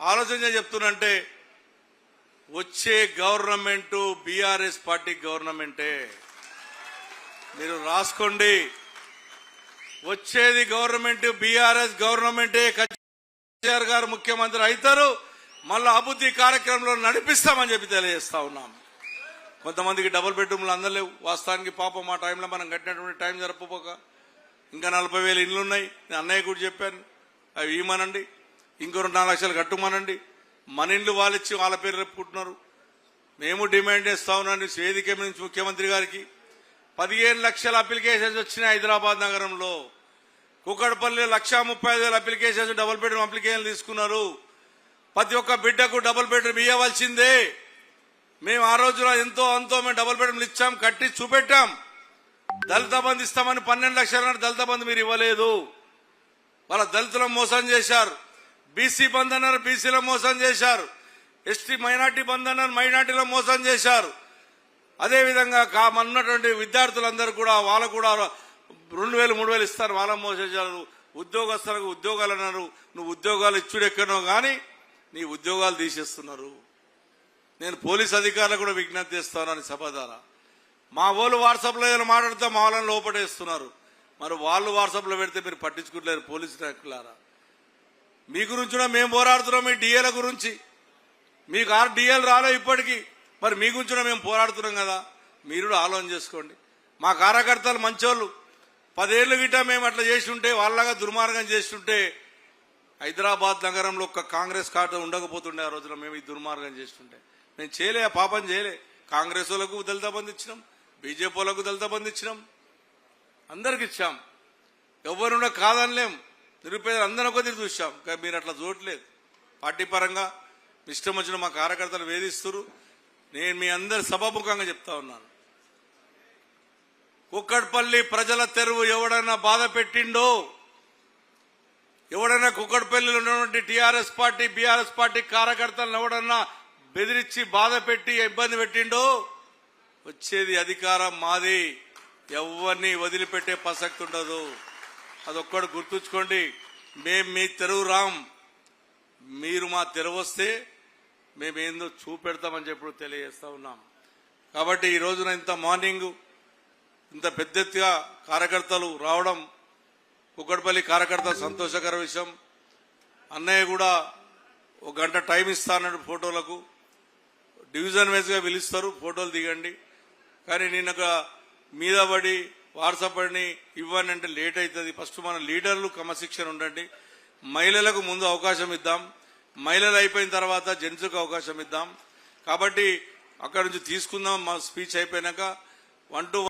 ఆలోచన చెప్తున్నంటే వచ్చే government BRS party గవర్నమెంటే. మీరు రాసుకోండి, వచ్చేది గవర్నమెంట్ బీఆర్ఎస్ గవర్నమెంటే. కేసీఆర్ గారు ముఖ్యమంత్రి అవుతారు, మళ్ళీ అభివృద్ధి కార్యక్రమంలో నడిపిస్తామని చెప్పి తెలియజేస్తా ఉన్నాం. కొంతమందికి డబుల్ బెడ్రూమ్లు అందలేవు. వాస్తవానికి పాపం మా టైంలో మనం కట్టినటువంటి టైం జరపపోక ఇంకా 40,000 ఇండ్లు ఉన్నాయి. నేను అన్నయ్య కూడా చెప్పాను, అవి ఇవ్వమనండి, ఇంకో 4 లక్షలు కట్టుమనండి. మన ఇండ్లు వాళ్ళిచ్చి వాళ్ళ పేరు రేపుకుంటున్నారు. మేము డిమాండ్ చేస్తా ఉన్నాం వేదిక నుంచి ముఖ్యమంత్రి గారికి. 15 లక్షల అప్లికేషన్స్ వచ్చినాయి హైదరాబాద్ నగరంలో. కుకట్పల్లి 1,35,000 అప్లికేషన్స్, డబుల్ బెడ్రూమ్ అప్లికేషన్లు తీసుకున్నారు. ప్రతి ఒక్క బిడ్డకు డబుల్ బెడ్రూమ్ ఇవ్వవలసిందే. మేము ఆ రోజున ఎంతో అంతో మేము డబుల్ బెడ్రూమ్లు ఇచ్చాం, కట్టి చూపెట్టాం. దళిత బంధు ఇస్తామని 12 లక్షలు దళిత బంధు మీరు ఇవ్వలేదు. వాళ్ళ దళితులను మోసం చేశారు. బీసీ బంధు అన్నారు, బీసీలో మోసం చేశారు. ఎస్టీ మైనార్టీ బంధు అన్నారు, మైనార్టీలో మోసం చేశారు. అదేవిధంగా ఉన్నటువంటి విద్యార్థులందరూ కూడా వాళ్ళకు కూడా 2,000 3,000 ఇస్తారు, వాళ్ళ మోసం చేశారు. ఉద్యోగస్తులకు ఉద్యోగాలు అన్నారు, నువ్వు ఉద్యోగాలు ఇచ్చుడెక్కనో కానీ నీ ఉద్యోగాలు తీసేస్తున్నారు. నేను పోలీస్ అధికారులకు కూడా విజ్ఞప్తి చేస్తానని సభ ద్వారా. మా వాళ్ళు వాట్సాప్లో ఏదైనా మాట్లాడితే మా వాళ్ళని లోపడేస్తున్నారు. మరి వాళ్ళు వాట్సాప్లో పెడితే మీరు పట్టించుకుంటలేరు పోలీసు నాయకులారా. మీ గురించి మేము పోరాడుతున్నాం, మీ డిఏల గురించి. మీకు 6 డిఏలు రాలే ఇప్పటికీ, మరి మీ గురించి మేము పోరాడుతున్నాం కదా. మీరు ఆలోచన చేసుకోండి. మా కార్యకర్తలు మంచోళ్ళు. 10 ఏళ్ళు గిట్ట మేము అట్లా చేస్తుంటే, వాళ్ళగా దుర్మార్గం చేస్తుంటే హైదరాబాద్ నగరంలో ఒక్క కాంగ్రెస్ కార్డు ఉండకపోతుండే. ఆ రోజున మేము ఈ దుర్మార్గం చేస్తుంటే మేము చేయలే, ఆ పాపం చేయలే. కాంగ్రెస్ వాళ్ళకు దళిత బంధు ఇచ్చినాం, బీజేపీ వాళ్ళకు దళిత బంధు ఇచ్చినాం, అందరికి ఇచ్చాం. ఎవరున్నా కాదనిలేం. నిరుపేదలు అందరూ ఒకటి చూసాం. కానీ మీరు అట్లా చూడట్లేదు. పార్టీ పరంగా ఇష్టం వచ్చిన మా కార్యకర్తలు వేధిస్తున్నారు. నేను మీ అందరి సభాముఖంగా చెప్తా ఉన్నాను, కుక్కట్పల్లి ప్రజల తెరువు ఎవడైనా బాధ పెట్టిండో, ఎవడైనా కుక్కట్పల్లిలో ఉన్నటువంటి టీఆర్ఎస్ పార్టీ బీఆర్ఎస్ పార్టీ కార్యకర్తలను ఎవడన్నా బెదిరించి బాధ పెట్టి ఇబ్బంది పెట్టిండో, వచ్చేది అధికారం మాది. ఎవరిని వదిలిపెట్టే ప్రసక్తి ఉండదు. అదొక్కడు గుర్తుంచుకోండి. మేము మీ తెరువు రాం, మీరు మా తెరువు వస్తే మేమేందో చూపెడతామని చెప్పి తెలియజేస్తా ఉన్నాం. కాబట్టి ఈ రోజున ఇంత మార్నింగ్ ఇంత పెద్ద ఎత్తుగా కార్యకర్తలు రావడం కుక్కట్పల్లి కార్యకర్తలు సంతోషకర విషయం. అన్నయ్య కూడా 1 గంట టైం ఇస్తానన్నాడు ఫోటోలకు. డివిజన్ వైజ్గా పిలుస్తారు, ఫోటోలు దిగండి. కానీ నేను మీద పడి వాట్సాప్ అని ఇవ్వని అంటే లేట్ అవుతుంది. ఫస్ట్ మన లీడర్లు క్రమశిక్షణ ఉండండి. మహిళలకు ముందు అవకాశం ఇద్దాం, మహిళలు అయిపోయిన తర్వాత జెంట్స్కు అవకాశం ఇద్దాం. కాబట్టి అక్కడి నుంచి తీసుకుందాం. మా స్పీచ్ అయిపోయినాక 1 to 1